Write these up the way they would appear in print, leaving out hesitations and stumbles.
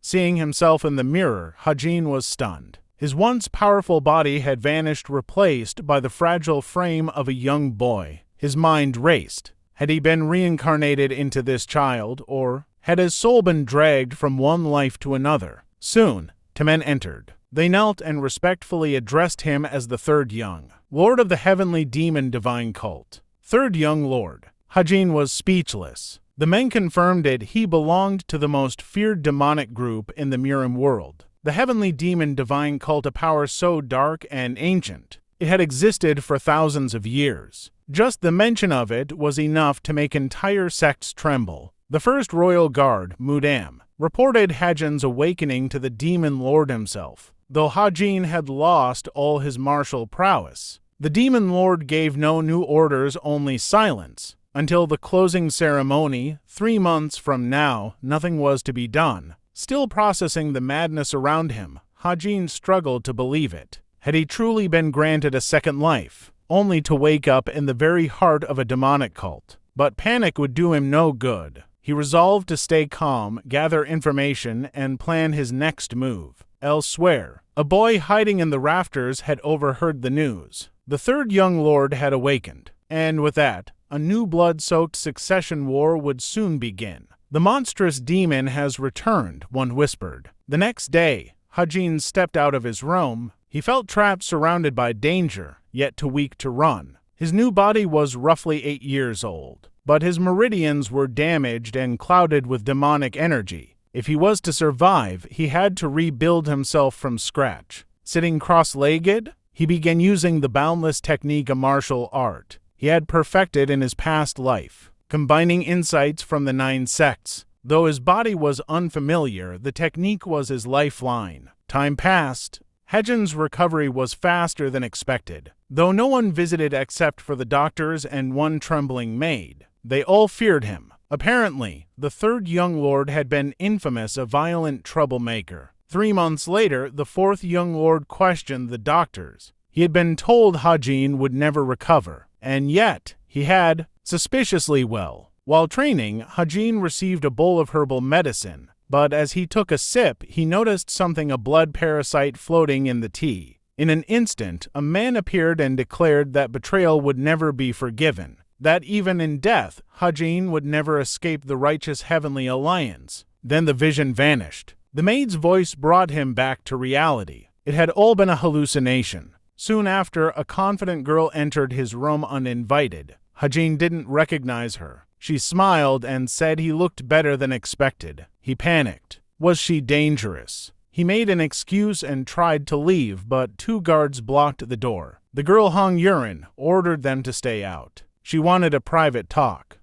Seeing himself in the mirror, Hajin was stunned. His once powerful body had vanished, replaced by the fragile frame of a young boy. His mind raced. Had he been reincarnated into this child, or had his soul been dragged from one life to another? Soon, two men entered. They knelt and respectfully addressed him as the Third Young Lord of the Heavenly Demon Divine Cult. Third Young Lord. Hajin was speechless. The men confirmed it. He belonged to the most feared demonic group in the Mirim world. The Heavenly Demon Divine Cult, a power so dark and ancient, it had existed for thousands of years. Just the mention of it was enough to make entire sects tremble. The first royal guard, Mudam, reported Hajin's awakening to the Demon Lord himself. Though Hajin had lost all his martial prowess, the Demon Lord gave no new orders, only silence. Until the closing ceremony, 3 months from now, nothing was to be done. Still processing the madness around him, Hajin struggled to believe it. Had he truly been granted a second life, only to wake up in the very heart of a demonic cult? But panic would do him no good. He resolved to stay calm, gather information, and plan his next move. Elsewhere, a boy hiding in the rafters had overheard the news. The Third Young Lord had awakened, and with that, a new blood-soaked succession war would soon begin. The monstrous demon has returned, one whispered. The next day, Hajin stepped out of his room. He felt trapped, surrounded by danger, yet too weak to run. His new body was roughly 8 years old, but his meridians were damaged and clouded with demonic energy. If he was to survive, he had to rebuild himself from scratch. Sitting cross-legged, he began using the boundless technique of martial art he had perfected in his past life, combining insights from the 9 sects. Though his body was unfamiliar, the technique was his lifeline. Time passed. Hajin's recovery was faster than expected. Though no one visited except for the doctors and one trembling maid, they all feared him. Apparently, the Third Young Lord had been infamous, a violent troublemaker. 3 months later, the Fourth Young Lord questioned the doctors. He had been told Hajin would never recover, and yet he had, suspiciously well. While training, Hajin received a bowl of herbal medicine, but as he took a sip, he noticed something, a blood parasite floating in the tea. In an instant, a man appeared and declared that betrayal would never be forgiven, that even in death, Hajin would never escape the righteous Heavenly Alliance. Then the vision vanished. The maid's voice brought him back to reality. It had all been a hallucination. Soon after, a confident girl entered his room uninvited. Hajin didn't recognize her. She smiled and said he looked better than expected. He panicked. Was she dangerous? He made an excuse and tried to leave, but 2 guards blocked the door. The girl hung urine, ordered them to stay out. She wanted a private talk.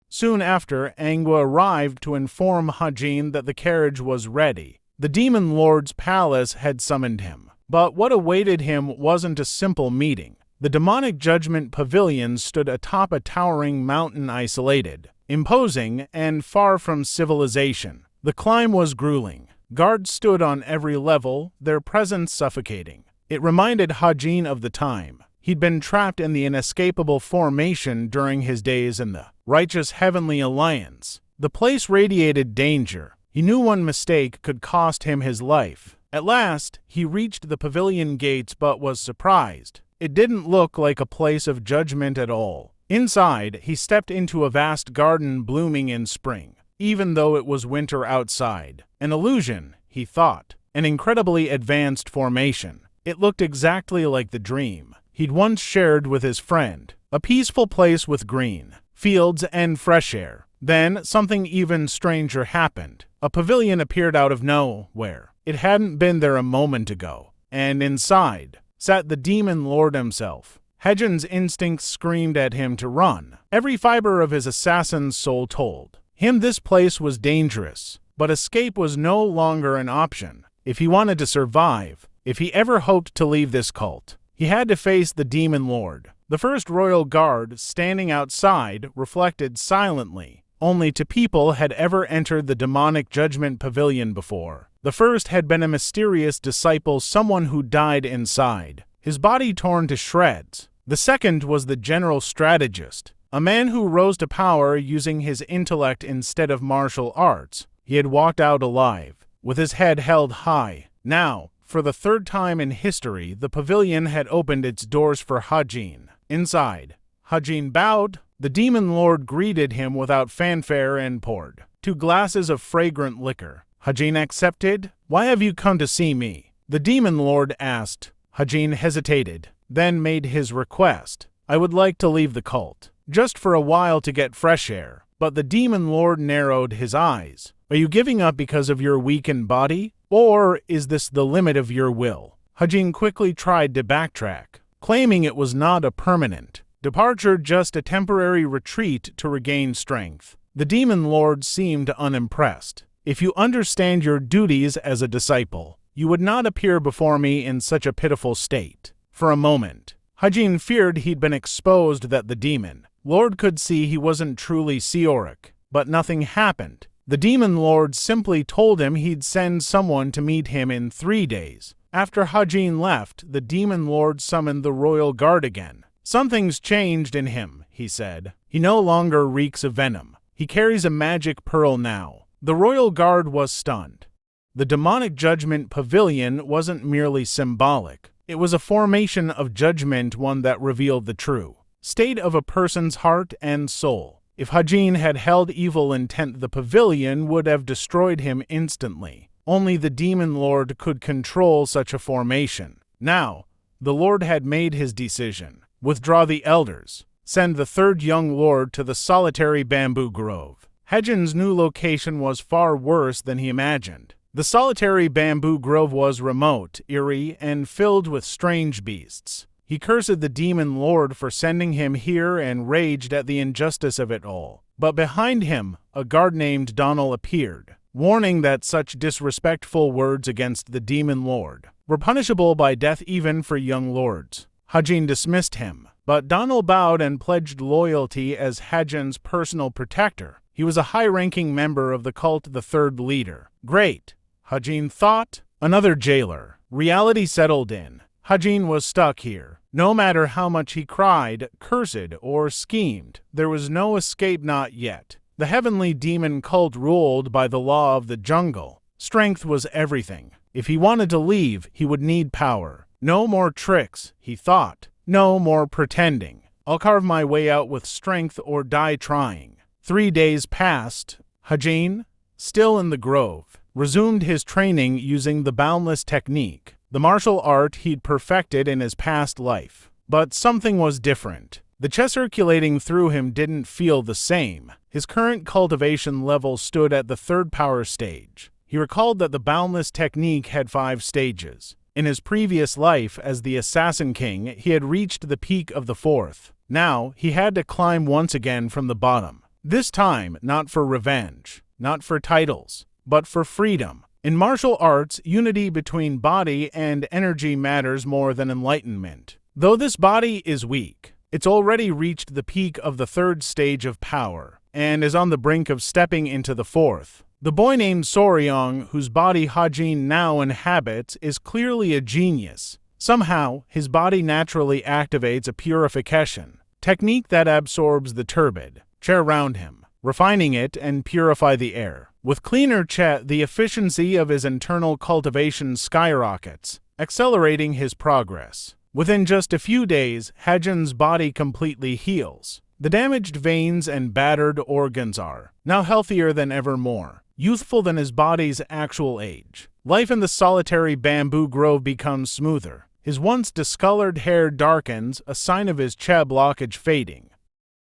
Soon after, Manwha arrived to inform Hajin that the carriage was ready. The Demon Lord's palace had summoned him. But what awaited him wasn't a simple meeting. The demonic judgment pavilion stood atop a towering mountain, isolated, imposing, and far from civilization. The climb was grueling. Guards stood on every level, their presence suffocating. It reminded Hajin of the time he'd been trapped in the inescapable formation during his days in the righteous Heavenly Alliance. The place radiated danger. He knew one mistake could cost him his life. At last, he reached the pavilion gates but was surprised. It didn't look like a place of judgment at all. Inside, he stepped into a vast garden blooming in spring, even though it was winter outside. An illusion, he thought. An incredibly advanced formation. It looked exactly like the dream he'd once shared with his friend. A peaceful place with green fields and fresh air. Then, something even stranger happened. A pavilion appeared out of nowhere. It hadn't been there a moment ago. And inside sat the Demon Lord himself. Hajin's instincts screamed at him to run. Every fiber of his assassin's soul told him this place was dangerous. But escape was no longer an option. If he wanted to survive, if he ever hoped to leave this cult, he had to face the Demon Lord. The first royal guard, standing outside, reflected silently. Only 2 people had ever entered the demonic judgment pavilion before. The first had been a mysterious disciple, someone who died inside, his body torn to shreds. The second was the general strategist, a man who rose to power using his intellect instead of martial arts. He had walked out alive. with his head held high. Now, for the third time in history, the pavilion had opened its doors for Hajin. Inside, Hajin bowed. The demon lord greeted him without fanfare and poured 2 glasses of fragrant liquor. Hajin accepted. "Why have you come to see me?" the demon lord asked. Hajin hesitated, then made his request. "I would like to leave the cult, just for a while to get fresh air." But the demon lord narrowed his eyes. "Are you giving up because of your weakened body? Or is this the limit of your will?" Hajin quickly tried to backtrack, claiming it was not a permanent departure, just a temporary retreat to regain strength. The demon lord seemed unimpressed. "If you understand your duties as a disciple, you would not appear before me in such a pitiful state." For a moment, Hajin feared he'd been exposed, that the demon lord could see he wasn't truly Seoric. But nothing happened. The demon lord simply told him he'd send someone to meet him in 3 days. After Hajin left, the demon lord summoned the royal guard again. "Something's changed in him," he said. "He no longer reeks of venom. He carries a magic pearl now." The royal guard was stunned. The demonic judgment pavilion wasn't merely symbolic. It was a formation of judgment, one that revealed the true state of a person's heart and soul. If Hajin had held evil intent, the pavilion would have destroyed him instantly. Only the demon lord could control such a formation. Now, the lord had made his decision. Withdraw the elders. Send the 3rd young lord to the solitary bamboo grove. Hajin's new location was far worse than he imagined. The solitary bamboo grove was remote, eerie, and filled with strange beasts. He cursed the demon lord for sending him here and raged at the injustice of it all. But behind him, a guard named Donald appeared, warning that such disrespectful words against the demon lord were punishable by death even for young lords. Hajin dismissed him, but Donald bowed and pledged loyalty as Hajin's personal protector. He was a high-ranking member of the cult, the 3rd leader. Great, Hajin thought. Another jailer. Reality settled in. Hajin was stuck here. No matter how much he cried, cursed, or schemed, there was no escape, not yet. The heavenly demon cult ruled by the law of the jungle. Strength was everything. If he wanted to leave, he would need power. No more tricks, he thought. No more pretending. I'll carve my way out with strength or die trying. 3 days passed. Hajin, still in the grove, resumed his training using the boundless technique, the martial art he'd perfected in his past life. But something was different. The chi circulating through him didn't feel the same. His current cultivation level stood at the 3rd power stage. He recalled that the boundless technique had 5 stages. In his previous life as the Assassin King, he had reached the peak of the 4th. Now, he had to climb once again from the bottom. This time, not for revenge, not for titles, but for freedom. In martial arts, unity between body and energy matters more than enlightenment. Though this body is weak, it's already reached the peak of the 3rd stage of power, and is on the brink of stepping into the 4th. The boy named Soryong, whose body Hajin now inhabits, is clearly a genius. Somehow, his body naturally activates a purification technique that absorbs the turbid chi around him, refining it and purify the air. With cleaner chi, the efficiency of his internal cultivation skyrockets, accelerating his progress. Within just a few days, Hajin's body completely heals. The damaged veins and battered organs are now healthier than ever, more youthful than his body's actual age. Life in the solitary bamboo grove becomes smoother. His once discolored hair darkens, a sign of his chi blockage fading.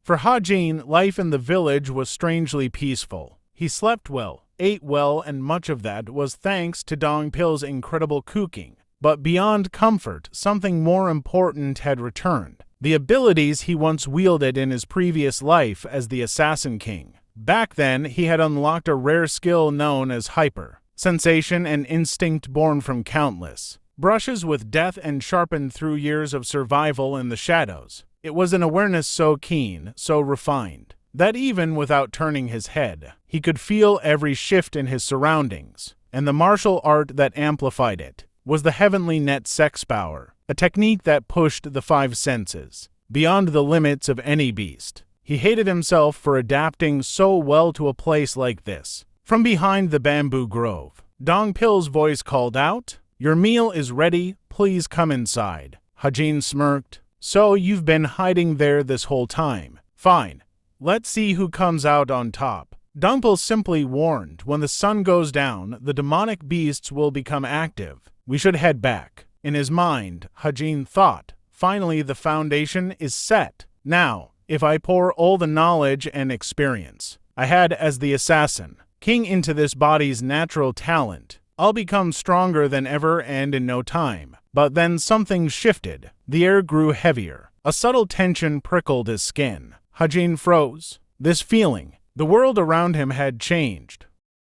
For Hajin, life in the village was strangely peaceful. He slept well, ate well, and much of that was thanks to Dongpil's incredible cooking. But beyond comfort, something more important had returned. The abilities he once wielded in his previous life as the Assassin King. Back then, he had unlocked a rare skill known as hyper sensation, an instinct born from countless brushes with death and sharpened through years of survival in the shadows. It was an awareness so keen, so refined, that even without turning his head, he could feel every shift in his surroundings, and the martial art that amplified it was the heavenly net sex power, a technique that pushed the 5 senses beyond the limits of any beast. He hated himself for adapting so well to a place like this. From behind the bamboo grove, Dong Pil's voice called out. Your meal is ready, please come inside. Hajin smirked. So you've been hiding there this whole time. Fine. Let's see who comes out on top. Dongpil simply warned, when the sun goes down, the demonic beasts will become active. We should head back. In his mind, Hajin thought, finally the foundation is set. Now, if I pour all the knowledge and experience I had as the assassin, king into this body's natural talent, I'll become stronger than ever and in no time. But then something shifted. The air grew heavier. A subtle tension prickled his skin. Hajin froze. This feeling, the world around him had changed.